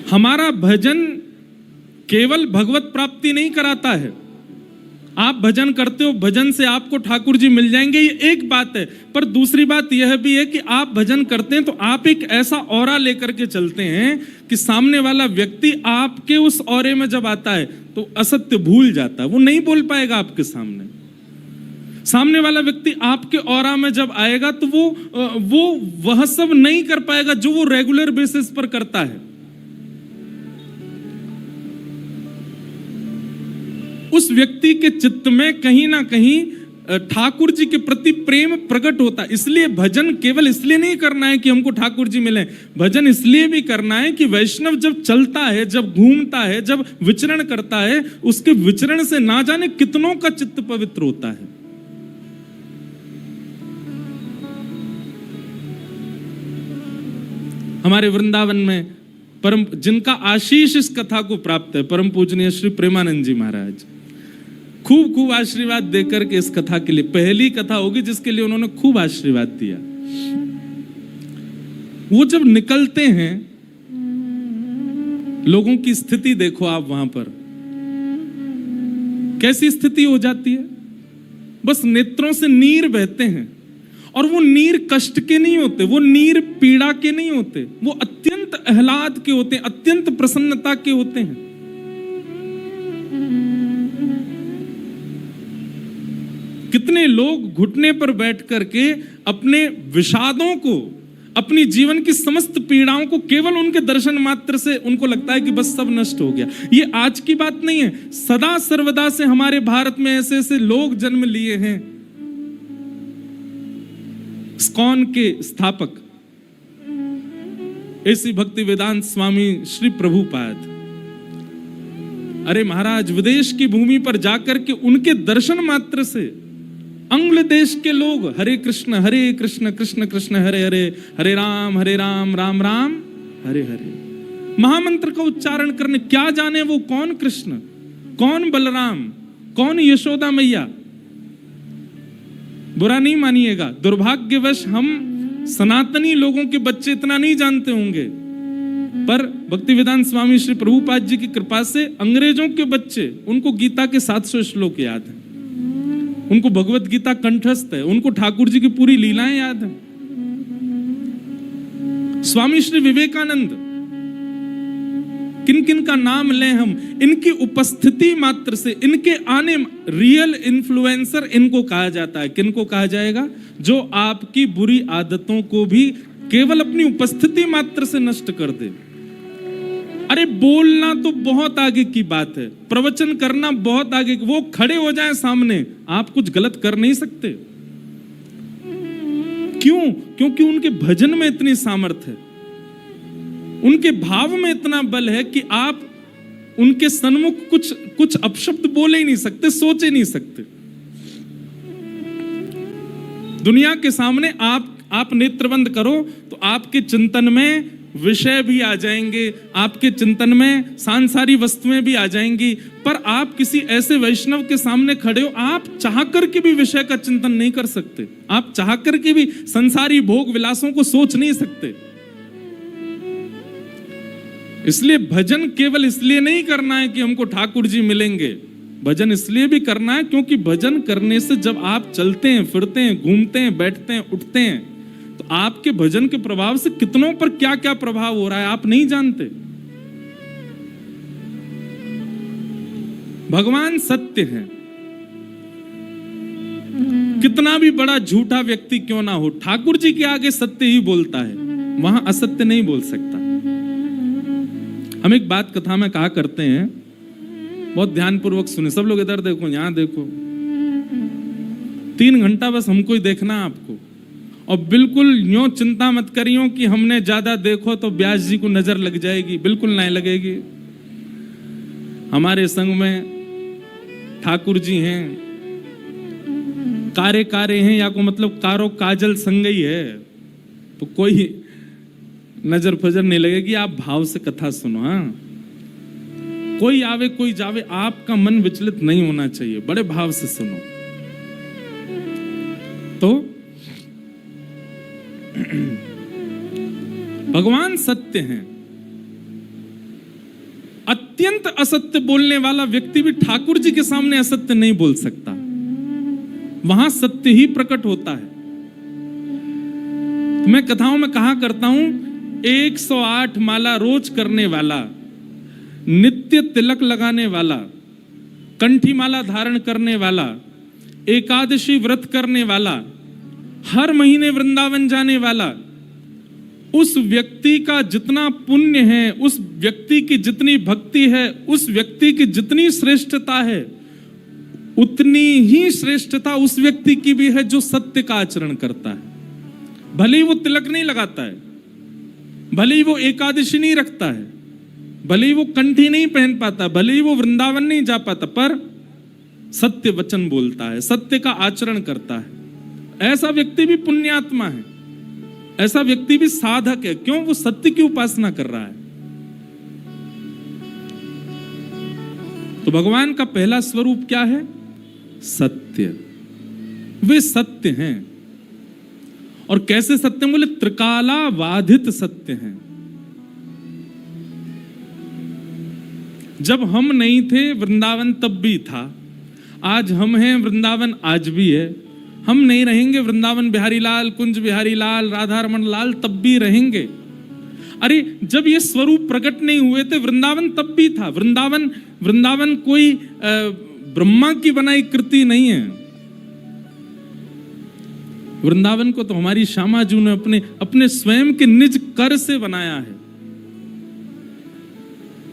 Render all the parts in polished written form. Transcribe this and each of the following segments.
हमारा भजन केवल भगवत प्राप्ति नहीं कराता है। आप भजन करते हो, भजन से आपको ठाकुर जी मिल जाएंगे, ये एक बात है। पर दूसरी बात यह भी है कि आप भजन करते हैं तो आप एक ऐसा ऑरा लेकर के चलते हैं कि सामने वाला व्यक्ति आपके उस ऑरे में जब आता है तो असत्य भूल जाता है, वो नहीं बोल पाएगा आपके सामने। सामने वाला व्यक्ति आपके ऑरा में जब आएगा तो वो वह सब नहीं कर पाएगा जो वो रेगुलर बेसिस पर करता है। उस व्यक्ति के चित्त में कहीं ना कहीं ठाकुर जी के प्रति प्रेम प्रकट होता है। इसलिए भजन केवल इसलिए नहीं करना है कि हमको ठाकुर जी मिले, भजन इसलिए भी करना है कि वैष्णव जब चलता है, जब घूमता है, जब विचरण करता है, उसके विचरण से ना जाने कितनों का चित्त पवित्र होता है। हमारे वृंदावन में परम जिनका आशीष इस कथा को प्राप्त है, परम पूजनीय श्री प्रेमानंद जी महाराज खूब खूब आशीर्वाद देकर के इस कथा के लिए, पहली कथा होगी जिसके लिए उन्होंने खूब आशीर्वाद दिया। वो जब निकलते हैं, लोगों की स्थिति देखो आप वहां पर कैसी स्थिति हो जाती है। बस नेत्रों से नीर बहते हैं, और वो नीर कष्ट के नहीं होते, वो नीर पीड़ा के नहीं होते, वो अत्यंत आह्लाद के होते हैं, अत्यंत प्रसन्नता के होते हैं। कितने लोग घुटने पर बैठ करके अपने विषादों को, अपनी जीवन की समस्त पीड़ाओं को केवल उनके दर्शन मात्र से उनको लगता है कि बस सब नष्ट हो गया। ये आज की बात नहीं है, सदा सर्वदा से हमारे भारत में ऐसे ऐसे लोग जन्म लिए हैं। इस्कॉन के स्थापक ऐसी भक्ति वेदांत स्वामी श्री प्रभुपाद, अरे महाराज विदेश की भूमि पर जाकर के उनके दर्शन मात्र से अंग्ल देश के लोग हरे कृष्ण कृष्ण कृष्ण हरे हरे, हरे राम राम राम हरे हरे महामंत्र का उच्चारण करने, क्या जाने वो कौन कृष्ण, कौन बलराम, कौन यशोदा मैया। बुरा नहीं मानिएगा, दुर्भाग्यवश हम सनातनी लोगों के बच्चे इतना नहीं जानते होंगे, पर भक्ति वेदांत स्वामी श्री प्रभुपाद जी की कृपा से अंग्रेजों के बच्चे, उनको गीता के 700 श्लोक याद है, उनको भगवत गीता कंठस्थ है, उनको ठाकुर जी की पूरी लीलाएं याद है। स्वामी श्री विवेकानंद, किन किन का नाम लें हम, इनकी उपस्थिति मात्र से, इनके आने, रियल इन्फ्लुएंसर इनको कहा जाता है। किनको कहा जाएगा? जो आपकी बुरी आदतों को भी केवल अपनी उपस्थिति मात्र से नष्ट कर दे। अरे बोलना तो बहुत आगे की बात है, प्रवचन करना बहुत आगे, वो खड़े हो जाएं सामने, आप कुछ गलत कर नहीं सकते। क्यों? क्योंकि उनके भजन में इतनी सामर्थ्य है, उनके भाव में इतना बल है कि आप उनके सन्मुख कुछ अपशब्द बोले ही नहीं सकते, सोचे नहीं सकते। दुनिया के सामने आप नेत्र बंद करो तो आपके चिंतन में विषय भी आ जाएंगे, आपके चिंतन में सांसारिक वस्तुएं भी आ जाएंगी, पर आप किसी ऐसे वैष्णव के सामने खड़े हो, आप चाह करके भी विषय का चिंतन नहीं कर सकते, आप चाह करके भी संसारी भोग विलासों को सोच नहीं सकते। इसलिए भजन केवल इसलिए नहीं करना है कि हमको ठाकुर जी मिलेंगे, भजन इसलिए भी करना है क्योंकि भजन करने से जब आप चलते हैं, फिरते हैं, घूमते हैं, बैठते हैं, उठते हैं, तो आपके भजन के प्रभाव से कितनों पर क्या क्या प्रभाव हो रहा है आप नहीं जानते। भगवान सत्य है, कितना भी बड़ा झूठा व्यक्ति क्यों ना हो, ठाकुर जी के आगे सत्य ही बोलता है, वहां असत्य नहीं बोल सकता। हम एक बात कथा में कहा करते हैं, बहुत ध्यानपूर्वक सुने सब लोग, इधर देखो, यहां देखो, 3 घंटा बस हमको ही देखना आपको, और बिल्कुल यूं चिंता मत करियो कि हमने ज्यादा देखो तो व्यास जी को नजर लग जाएगी, बिल्कुल नहीं लगेगी। हमारे संग में ठाकुर जी हैं, कारे हैं, या को मतलब कारो काजल संग ही है, तो कोई नजर फजर नहीं लगेगी। आप भाव से कथा सुनो। हाँ, कोई आवे कोई जावे, आपका मन विचलित नहीं होना चाहिए, बड़े भाव से सुनो। तो भगवान सत्य हैं, अत्यंत असत्य बोलने वाला व्यक्ति भी ठाकुर जी के सामने असत्य नहीं बोल सकता, वहां सत्य ही प्रकट होता है। तो मैं कथाओं में कहा करता हूं, 108 माला रोज करने वाला, नित्य तिलक लगाने वाला, कंठी माला धारण करने वाला, एकादशी व्रत करने वाला, हर महीने वृंदावन जाने वाला, उस व्यक्ति का जितना पुण्य है, उस व्यक्ति की जितनी भक्ति है, उस व्यक्ति की जितनी श्रेष्ठता है, उतनी ही श्रेष्ठता उस व्यक्ति की भी है जो सत्य का आचरण करता है। भले ही वो तिलक नहीं लगाता है, भले ही वो एकादशी नहीं रखता है, भले ही वो कंठी नहीं पहन पाता, भले ही वो वृंदावन नहीं जा पाता, पर सत्य वचन बोलता है, सत्य का आचरण करता है। ऐसा व्यक्ति भी पुण्यात्मा है, ऐसा व्यक्ति भी साधक है। क्यों? वो सत्य की उपासना कर रहा है। तो भगवान का पहला स्वरूप क्या है? सत्य। वे सत्य हैं। और कैसे सत्य? बोले त्रिकाला बाधित सत्य हैं। जब हम नहीं थे वृंदावन तब भी था, आज हम हैं वृंदावन आज भी है, हम नहीं रहेंगे वृंदावन बिहारी लाल, कुंज बिहारी लाल, राधा रमन लाल तब भी रहेंगे। अरे जब ये स्वरूप प्रकट नहीं हुए थे वृंदावन तब भी था। वृंदावन कोई ब्रह्मा की बनाई कृति नहीं है। वृंदावन को तो हमारी श्यामा जी ने अपने स्वयं के निज कर से बनाया है।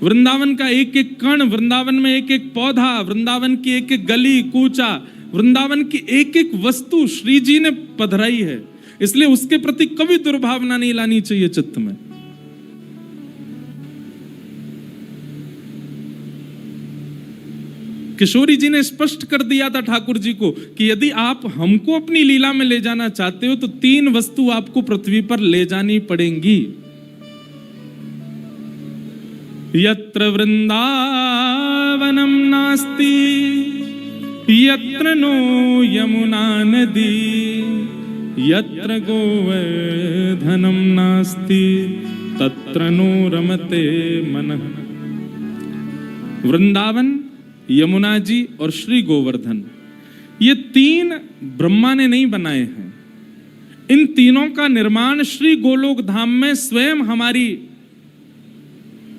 वृंदावन का एक एक कण, वृंदावन में एक एक पौधा, वृंदावन की एक एक गली कूचा, वृंदावन की एक एक वस्तु श्री जी ने पधराई है। इसलिए उसके प्रति कभी दुर्भावना नहीं लानी चाहिए चित्त में। किशोरी जी ने स्पष्ट कर दिया था ठाकुर जी को कि यदि आप हमको अपनी लीला में ले जाना चाहते हो तो 3 वस्तु आपको पृथ्वी पर ले जानी पड़ेंगी। यत्र वृंदावनम नास्ति यत्र नो यमुना नदी यत्र गोवर्धनम नास्ति तत्र नो रमते मनः। वृंदावन, यमुना जी और श्री गोवर्धन, ये 3 ब्रह्मा ने नहीं बनाए हैं। इन तीनों का निर्माण श्री गोलोक धाम में स्वयं हमारी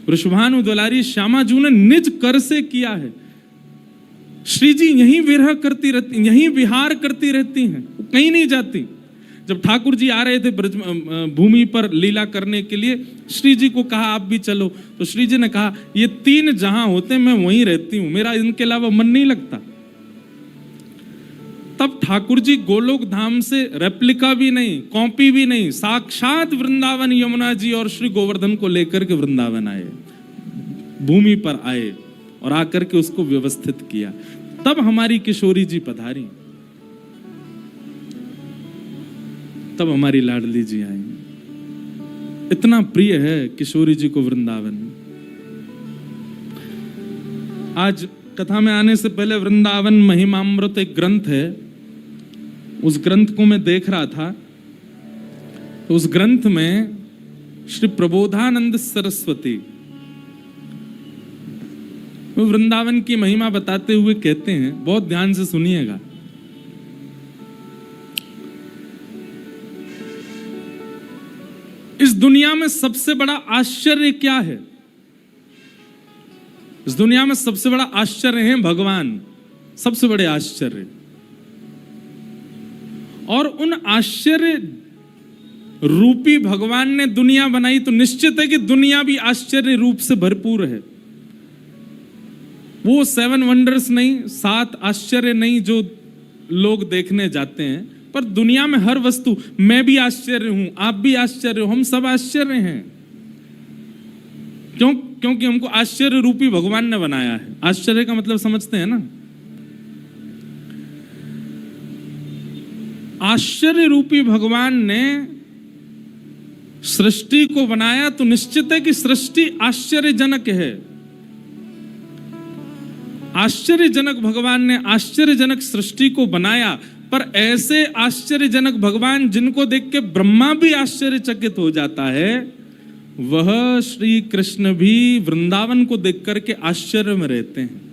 वृषभानु दुलारी श्यामा जी ने निज कर से किया है। श्री जी यहीं विरह करती रहती, यहीं विहार करती रहती हैं, कहीं नहीं जाती। जब ठाकुर जी आ रहे थे ब्रज भूमि पर लीला करने के लिए, श्री जी को कहा आप भी चलो, तो श्री जी ने कहा ये 3 जहां होते मैं वहीं रहती हूं, मेरा इनके अलावा मन नहीं लगता। तब ठाकुर जी गोलोक धाम से रेप्लिका भी नहीं, कॉपी भी नहीं, साक्षात वृंदावन यमुना जी और श्री गोवर्धन को लेकर के वृंदावन आए, भूमि पर आए और आकर के उसको व्यवस्थित किया। तब हमारी किशोरी जी पधारी, तब हमारी लाडली जी आई। इतना प्रिय है किशोरी जी को वृंदावन। आज कथा में आने से पहले वृंदावन महिमामृत एक ग्रंथ है, उस ग्रंथ को मैं देख रहा था। तो उस ग्रंथ में श्री प्रबोधानंद सरस्वती वो वृंदावन की महिमा बताते हुए कहते हैं, बहुत ध्यान से सुनिएगा। इस दुनिया में सबसे बड़ा आश्चर्य क्या है? इस दुनिया में सबसे बड़ा आश्चर्य है भगवान, सबसे बड़े आश्चर्य। और उन आश्चर्य रूपी भगवान ने दुनिया बनाई तो निश्चित है कि दुनिया भी आश्चर्य रूप से भरपूर है। वो 7 वंडर्स नहीं, 7 आश्चर्य नहीं जो लोग देखने जाते हैं, पर दुनिया में हर वस्तु, मैं भी आश्चर्य हूं, आप भी आश्चर्य हो, हम सब आश्चर्य हैं। क्यों? क्योंकि हमको आश्चर्य रूपी भगवान ने बनाया है। आश्चर्य का मतलब समझते हैं ना? आश्चर्य रूपी भगवान ने सृष्टि को बनाया तो निश्चित है कि सृष्टि आश्चर्यजनक है। आश्चर्यजनक भगवान ने आश्चर्यजनक सृष्टि को बनाया, पर ऐसे आश्चर्यजनक भगवान जिनको देख के ब्रह्मा भी आश्चर्यचकित हो जाता है, वह श्री कृष्ण भी वृंदावन को देख करके आश्चर्य में रहते हैं।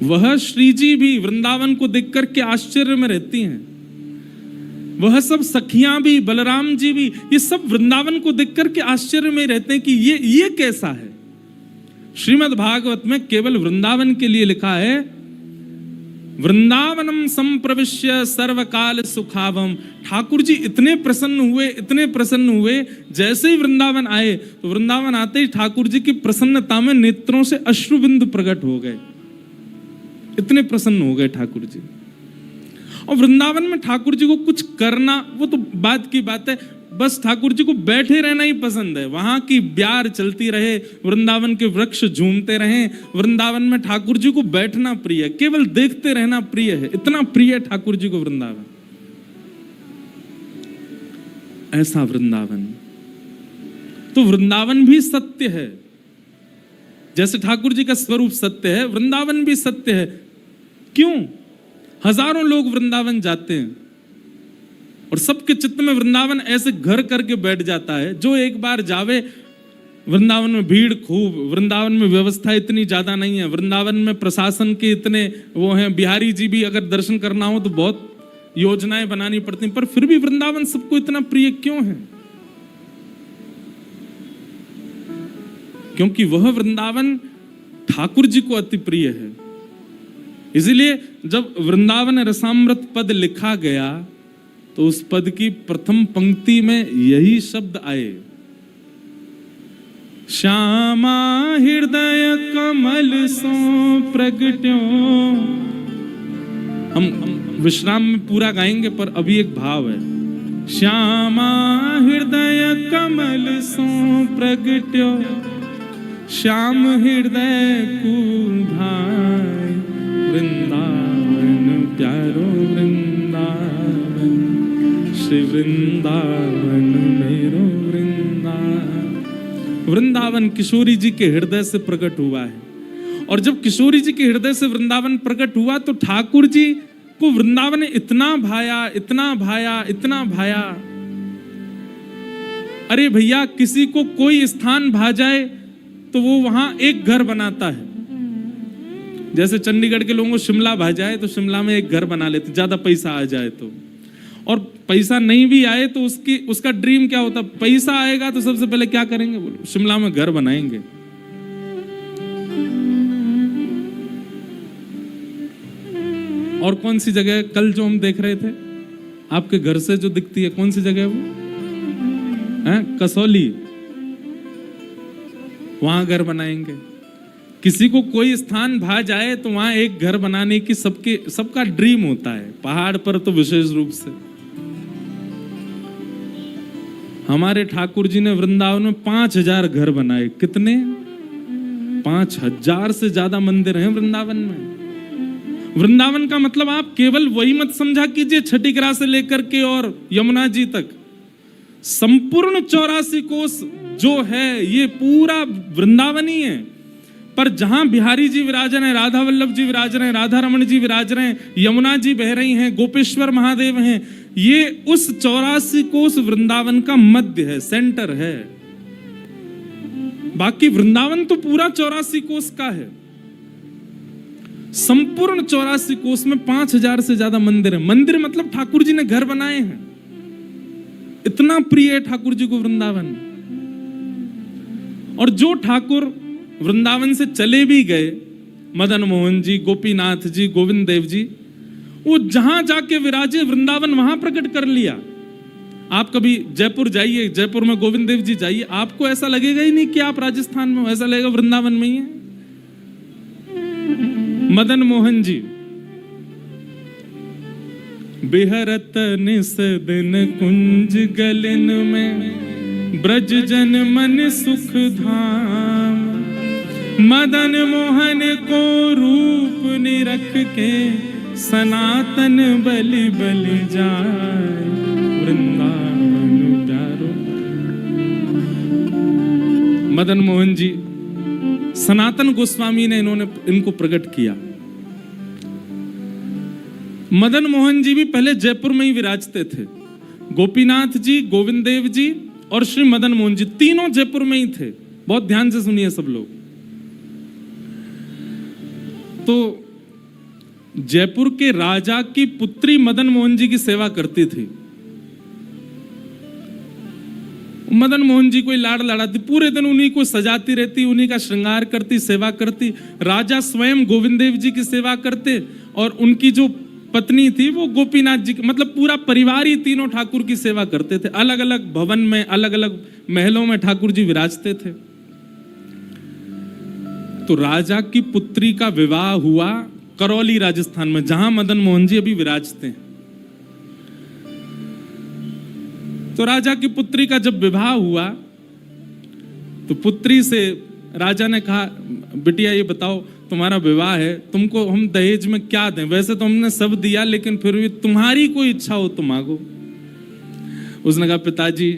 वह श्री जी भी वृंदावन को देख करके आश्चर्य में रहती हैं। वह सब सखियां भी, बलराम जी भी, ये सब वृंदावन को देख करके आश्चर्य में रहते हैं कि ये कैसा है। श्रीमद् भागवत में केवल वृंदावन के लिए लिखा है, वृंदावनम संप्रविश्य सर्वकाल सुखावम। ठाकुर जी इतने प्रसन्न हुए, जैसे ही वृंदावन आए तो वृंदावन आते ही ठाकुर जी की प्रसन्नता में नेत्रों से अश्रुबिंदु प्रकट हो गए। इतने प्रसन्न हो गए ठाकुर जी। और वृंदावन में ठाकुर जी को कुछ करना वो तो बात की बात है, बस ठाकुर जी को बैठे रहना ही पसंद है। वहां की ब्यार चलती रहे, वृंदावन के वृक्ष झूमते रहे, वृंदावन में ठाकुर जी को बैठना प्रिय है, केवल देखते रहना प्रिय है। इतना प्रिय है ठाकुर जी को वृंदावन। ऐसा वृंदावन, तो वृंदावन भी सत्य है। जैसे ठाकुर जी का स्वरूप सत्य है, वृंदावन भी सत्य है। क्यों? हजारों लोग वृंदावन जाते हैं और सबके चित्त में वृंदावन ऐसे घर करके बैठ जाता है। जो एक बार जावे, वृंदावन में भीड़ खूब, वृंदावन में व्यवस्था इतनी ज्यादा नहीं है, वृंदावन में प्रशासन के इतने वो हैं, बिहारी जी भी अगर दर्शन करना हो तो बहुत योजनाएं बनानी पड़ती हैं, पर फिर भी वृंदावन सबको इतना प्रिय क्यों है? क्योंकि वह वृंदावन ठाकुर जी को अति प्रिय है। इसीलिए जब वृंदावन रसामृत पद लिखा गया तो उस पद की प्रथम पंक्ति में यही शब्द आए, श्यामा हृदय कमल सो प्रगट्यो। हम विश्राम में पूरा गाएंगे, पर अभी एक भाव है, श्यामा हृदय कमल सो प्रगट्यो, श्याम हृदय को भाई वृंदावन प्यारो वृंदावन, श्री वृंदावन मेरो वृंदावन। वृंदावन किशोरी जी के हृदय से प्रकट हुआ है। और जब किशोरी जी के हृदय से वृंदावन प्रकट हुआ तो ठाकुर जी को वृंदावन इतना भाया, इतना भाया, इतना भाया। अरे भैया, किसी को कोई स्थान भा जाए तो वो वहां एक घर बनाता है। जैसे चंडीगढ़ के लोगों को शिमला भा जाए तो शिमला में एक घर बना लेते, ज्यादा पैसा आ जाए तो। और पैसा नहीं भी आए तो उसका ड्रीम क्या होता, पैसा आएगा तो सबसे पहले क्या करेंगे, बोलो शिमला में घर बनाएंगे। और कौन सी जगह कल जो हम देख रहे थे, आपके घर से जो दिखती है, कौन सी जगह है वो? कसौली, वहां घर बनाएंगे। किसी को कोई स्थान भा जाए तो वहां एक घर बनाने की सबका ड्रीम होता है। पहाड़ पर तो विशेष रूप से। हमारे ठाकुर जी ने वृंदावन में 5000 घर बनाए। कितने? 5000 से ज्यादा मंदिर हैं वृंदावन में। वृंदावन का मतलब आप केवल वही मत समझा कीजिए छठीगरा से लेकर के और यमुना जी तक। संपूर्ण 84 कोस जो है ये पूरा वृंदावन ही है। पर जहां बिहारी जी विराज रहे हैं, राधा वल्लभ जी विराज रहे हैं, राधा रमण जी विराज रहे हैं, यमुना जी बह रही हैं, गोपेश्वर महादेव हैं, ये उस 84 कोस वृंदावन का मध्य है, सेंटर है। बाकी वृंदावन तो पूरा 84 कोस का है। संपूर्ण 84 कोस में 5000 से ज्यादा मंदिर है। मंदिर मतलब ठाकुर जी ने घर बनाए हैं। इतना प्रिय है ठाकुर जी को वृंदावन। और जो ठाकुर वृंदावन से चले भी गए, मदन मोहन जी, गोपीनाथ जी, गोविंद देव जी, वो जहां जाके विराजे वृंदावन वहां प्रकट कर लिया। आप कभी जयपुर जाइए, जयपुर में गोविंद देव जी जाइए, आपको ऐसा लगेगा ही नहीं कि आप राजस्थान में हो, ऐसा लगेगा वृंदावन में ही है। मदन मोहन जी बिहरत निस दिन कुंज गलन में, ब्रज जन मन सुख धाम, मदन मोहन को रूप निरख के, सनातन बलि बलि जाए, वृंदावन प्यारो। मदन मोहन जी सनातन गोस्वामी ने इनको प्रकट किया। मदन मोहन जी भी पहले जयपुर में ही विराजते थे। गोपीनाथ जी, गोविंद देव जी और श्री मदन मोहन जी, तीनों जयपुर में ही थे। बहुत ध्यान से सुनिए सब लोग। तो जयपुर के राजा की पुत्री मदन मोहन जी की सेवा करती थी। मदन मोहन जी कोई लाड़ लड़ाती, पूरे दिन उन्हीं को सजाती रहती, उन्हीं का श्रृंगार करती, सेवा करती। राजा स्वयं गोविंद देव जी की सेवा करते और उनकी जो पत्नी थी वो गोपीनाथ जी की, मतलब पूरा परिवार ही तीनों ठाकुर की सेवा करते थे। अलग अलग भवन में, अलग अलग महलों में ठाकुर जी विराजते थे। तो राजा की पुत्री का विवाह हुआ करौली राजस्थान में, जहां मदन मोहन जी अभी विराजते हैं। तो राजा की पुत्री का जब विवाह हुआ तो पुत्री से राजा ने कहा, बिटिया ये बताओ तुम्हारा विवाह है, तुमको हम दहेज में क्या दें? वैसे तो हमने सब दिया, लेकिन फिर भी तुम्हारी कोई इच्छा हो तो मांगो। उसने कहा, पिताजी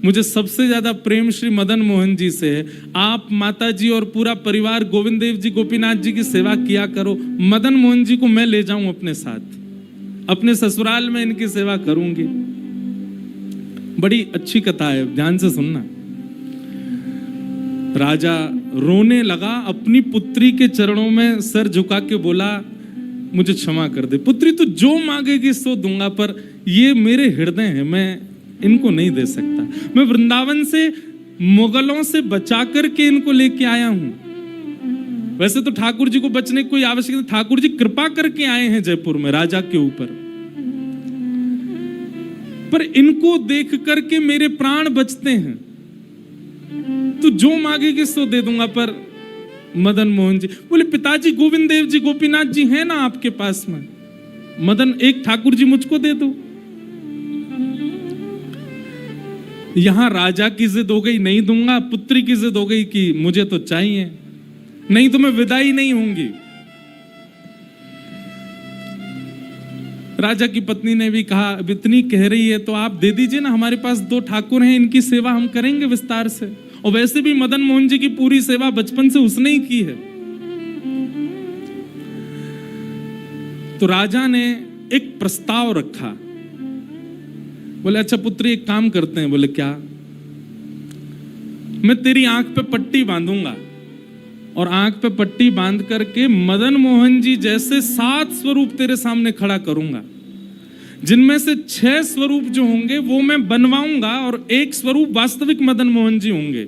मुझे सबसे ज्यादा प्रेम श्री मदन मोहन जी से है। आप माता जी और पूरा परिवार गोविंद देव जी, गोपीनाथ जी की सेवा किया करो। मदन मोहन जी को मैं ले जाऊं अपने साथ, अपने ससुराल में इनकी सेवा करूंगी। बड़ी अच्छी कथा है, ध्यान से सुनना। राजा रोने लगा, अपनी पुत्री के चरणों में सर झुका के बोला, मुझे क्षमा कर दे पुत्री, तू जो मांगेगी सो दूंगा, पर ये मेरे हृदय है, मैं इनको नहीं दे सकता। मैं वृंदावन से मुगलों से बचा करके इनको लेके आया हूं। वैसे तो ठाकुर जी को बचने की कोई आवश्यकता, ठाकुर जी कृपा करके आए हैं जयपुर में राजा के ऊपर, पर इनको देख करके मेरे प्राण बचते हैं। तू जो मांगेगी सो दे दूंगा। पर मदन मोहन जी बोले, पिताजी गोविंद देव जी, गोपीनाथ जी हैं ना आपके पास में, मदन एक ठाकुर जी मुझको दे दो। यहां राजा की जिद हो गई, नहीं दूंगा। पुत्री की जिद हो गई कि मुझे तो चाहिए, नहीं तो मैं विदाई नहीं होंगी। राजा की पत्नी ने भी कहा, अब इतनी कह रही है तो आप दे दीजिए ना, हमारे पास 2 ठाकुर हैं, इनकी सेवा हम करेंगे विस्तार से। और वैसे भी मदन मोहन जी की पूरी सेवा बचपन से उसने ही की है। तो राजा ने एक प्रस्ताव रखा। बोले, अच्छा पुत्री एक काम करते हैं। बोले, क्या? मैं तेरी आंख पे पट्टी बांधूंगा और आंख पे पट्टी बांध करके मदन मोहन जी जैसे 7 स्वरूप तेरे सामने खड़ा करूंगा, जिनमें से 6 स्वरूप जो होंगे वो मैं बनवाऊंगा और 1 स्वरूप वास्तविक मदन मोहन जी होंगे।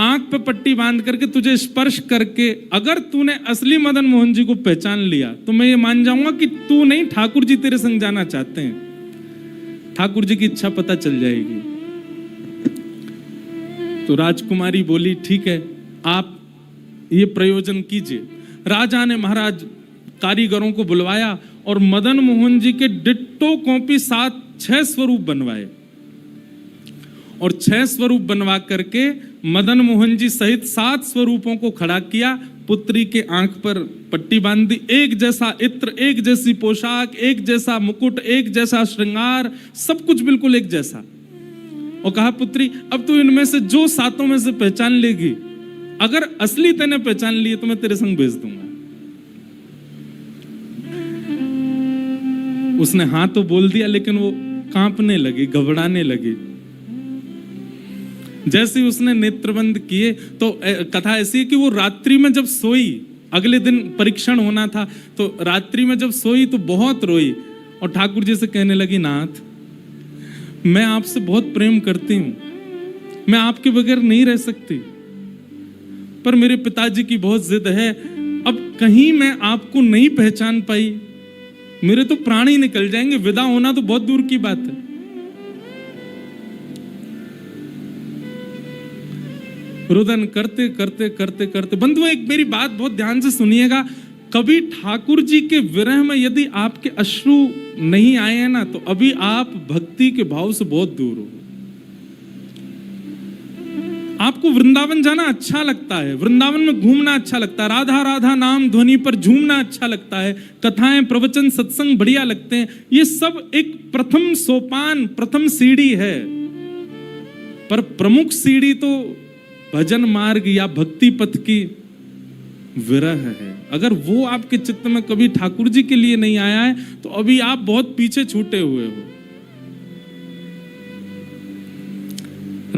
आंख पे पट्टी बांध करके तुझे स्पर्श करके अगर तूने असली मदन मोहन जी को पहचान लिया तो मैं ये मान जाऊंगा कि तू नहीं, ठाकुर जी तेरे संग जाना चाहते हैं। ठाकुर जी की इच्छा पता चल जाएगी। तो राजकुमारी बोली, ठीक है, आप ये प्रयोजन कीजिए। राजा ने महाराज कारीगरों को बुलवाया और मदन मोहन जी के डिट्टो कॉपी 6 स्वरूप बनवाए और 6 स्वरूप बनवा करके मदन मोहन जी सहित 7 स्वरूपों को खड़ा किया। पुत्री के आंख पर पट्टी बांध दी, एक जैसा इत्र, एक जैसी पोशाक, एक जैसा मुकुट, एक जैसा श्रृंगार, सब कुछ बिल्कुल एक जैसा। और कहा, पुत्री अब तू इनमें से जो 7 में से पहचान लेगी, अगर असली तेने पहचान लिए तो मैं तेरे संग भेज दूंगा। उसने हाँ तो बोल दिया, लेकिन वो कांपने लगी, घबराने लगी। जैसे उसने नेत्रबंद किए तो कथा ऐसी है कि वो रात्रि में जब सोई, अगले दिन परीक्षण होना था, तो रात्रि में जब सोई तो बहुत रोई और ठाकुर जी से कहने लगी, नाथ मैं आपसे बहुत प्रेम करती हूं, मैं आपके बगैर नहीं रह सकती, पर मेरे पिताजी की बहुत जिद है। अब कहीं मैं आपको नहीं पहचान पाई, मेरे तो प्राण ही निकल जाएंगे, विदा होना तो बहुत दूर की बात है। रुदन करते करते करते करते, बंधुओं एक मेरी बात बहुत ध्यान से सुनिएगा, कभी ठाकुर जी के विरह में यदि आपके अश्रु नहीं आए हैं ना, तो अभी आप भक्ति के भाव से बहुत दूर हो। आपको वृंदावन जाना अच्छा लगता है, वृंदावन में घूमना अच्छा लगता है, राधा राधा नाम ध्वनि पर झूमना अच्छा लगता है, कथाएं प्रवचन सत्संग बढ़िया लगते हैं। ये सब एक प्रथम सोपान, प्रथम सीढ़ी है, पर प्रमुख सीढ़ी तो भजन मार्ग या भक्ति पथ की विरह है। अगर वो आपके चित्त में कभी ठाकुर जी के लिए नहीं आया है तो अभी आप बहुत पीछे छूटे हुए हो।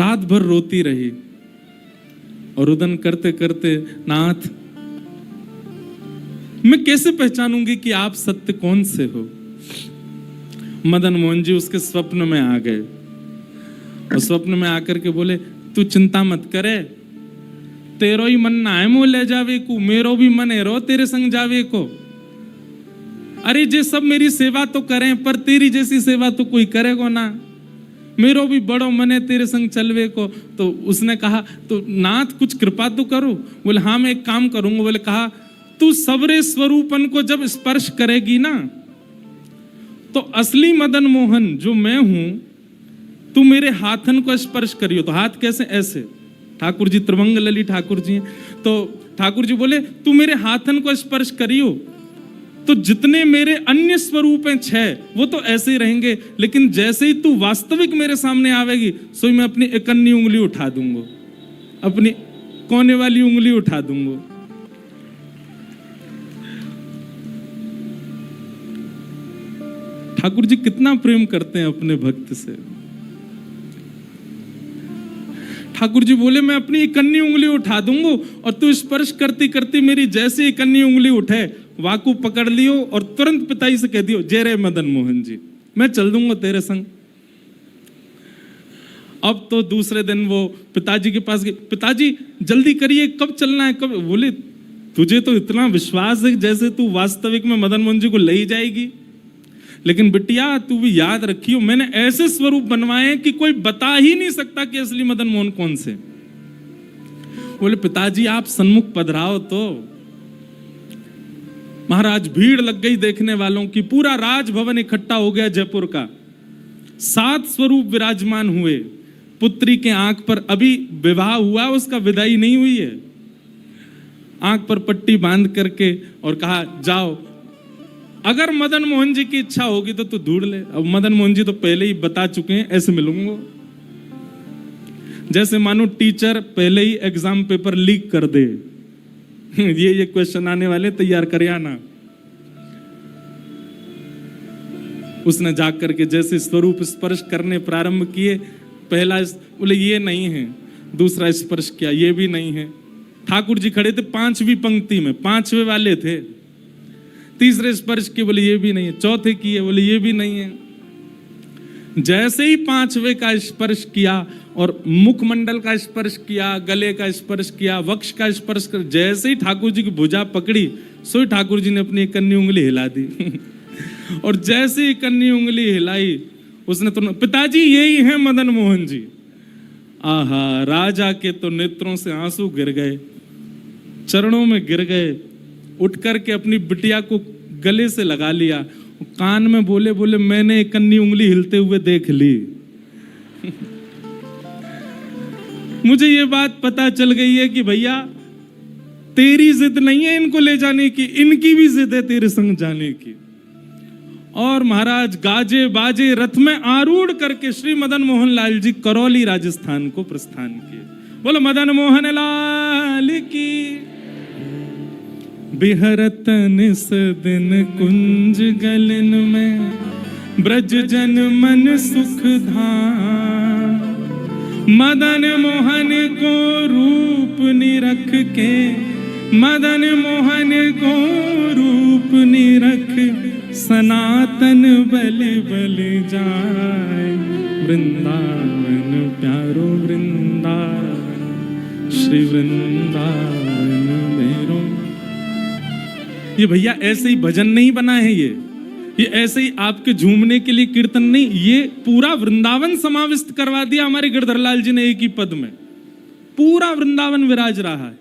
रात भर रोती रही और रुदन करते करते, नाथ मैं कैसे पहचानूंगी कि आप सत्य कौन से हो। मदन मोहन जी उसके स्वप्न में आ गए और स्वप्न में आकर के बोले, तू चिंता मत करे, तेरो ही मन ना है मोह ले जावे को, मेरो भी मन है रो तेरे संग जावे को। अरे जे सब मेरी सेवा तो करें, पर तेरी जैसी सेवा तो कोई करेगा ना, मेरो भी बड़ो मन है तेरे संग चलवे को। तो उसने कहा, तो नाथ कुछ कृपा तो करो। बोले हाँ मैं एक काम करूंगा। बोले कहा, तू सबरे स्वरूपन को जब स्पर्श करेगी ना, तो असली मदन मोहन जो मैं हूं, तू मेरे हाथन को स्पर्श करियो। तो हाथ कैसे? ऐसे। ठाकुर जी त्रिभंग लली ठाकुर जी हैं, तो ठाकुर जी बोले तू मेरे हाथन को स्पर्श करियो, तो जितने मेरे अन्य स्वरूप हैं 6 वो तो ऐसे ही रहेंगे, लेकिन जैसे ही तू वास्तविक मेरे सामने आवेगी, सो मैं अपनी इकन्नी उंगली उठा दूंगा, अपनी कोने वाली उंगली उठा दूंगा। ठाकुर जी कितना प्रेम करते हैं अपने भक्त से। ठाकुर जी बोले मैं अपनी इकन्नी उंगली उठा दूंगा और तू स्पर्श करती करती मेरी जैसे इकन्नी उंगली उठे, वाकू पकड़ लियो और तुरंत पिताजी से कह दियो, जय रे मदन मोहन जी, मैं चल दूंगा तेरे संग। अब तो दूसरे दिन वो पिताजी के पास गए, पिताजी जल्दी करिए, कब चलना है, कब? बोले तुझे तो इतना विश्वास है जैसे तू वास्तविक में मदन मोहन जी को ले ही जाएगी, लेकिन बिटिया तू भी याद रखियो, मैंने ऐसे स्वरूप बनवाए कि कोई बता ही नहीं सकता कि असली मदन मोहन कौन से। बोले पिताजी आप सन्मुख पधराओ। तो महाराज भीड़ लग गई देखने वालों की, पूरा राजभवन इकट्ठा हो गया जयपुर का। 7 स्वरूप विराजमान हुए। पुत्री के आंख पर अभी विवाह हुआ, उसका विदाई नहीं हुई है, आंख पर पट्टी बांध करके और कहा जाओ, अगर मदन मोहन जी की इच्छा होगी तो तू ढूंढ ले। अब मदन मोहन जी तो पहले ही बता चुके हैं, ऐसे मिलूंगा। जैसे मानो टीचर पहले ही एग्जाम पेपर लीक कर दे, ये क्वेश्चन आने वाले, तैयार कर आना। उसने जाग करके जैसे स्वरूप स्पर्श करने प्रारंभ किए, पहला बोले ये नहीं है, दूसरा स्पर्श किया, ये भी नहीं है। ठाकुर जी खड़े थे 5वीं पंक्ति में, 5वें वाले थे। तीसरे स्पर्श किए, बोले ये भी नहीं है। चौथे किए, बोले ये भी नहीं है। जैसे ही 5वें का स्पर्श किया और मुखमंडल का स्पर्श किया, गले का स्पर्श किया, वक्ष का स्पर्श कर, जैसे ही ठाकुर जी की भुजा पकड़ी, सो ही ठाकुर जी ने अपनी इकन्नी उंगली हिला दी। और जैसे ही इकन्नी उंगली हिलाई, उसने तो, पिताजी यही है मदन मोहन जी। आहा, राजा के तो नेत्रों से आंसू गिर गए, चरणों में गिर गए, उठ करके अपनी बिटिया को गले से लगा लिया, कान में बोले बोले मैंने इकन्नी उंगली हिलते हुए देख ली। मुझे ये बात पता चल गई है कि भैया तेरी जिद नहीं है इनको ले जाने की, इनकी भी जिद है तेरे संग जाने की। और महाराज गाजे बाजे रथ में आरूढ़ करके श्री मदन मोहन लाल जी करौली राजस्थान को प्रस्थान किए। बोलो मदन मोहन लाल की। बिहरत निस दिन कुंज गलन में, ब्रज जन मन सुख धाम। मदन मोहन को रूप निरख के, मदन मोहन को रूप निरख, सनातन बल बल जाए। वृंदावन प्यारो वृंदावन, श्री वृंदावन मेरो। ये भैया ऐसे ही भजन नहीं बना है, ये ऐसे ही आपके झूमने के लिए कीर्तन नहीं, ये पूरा वृंदावन समाविष्ट करवा दिया हमारे गिरधरलाल जी ने एक ही पद में। पूरा वृंदावन विराज रहा है।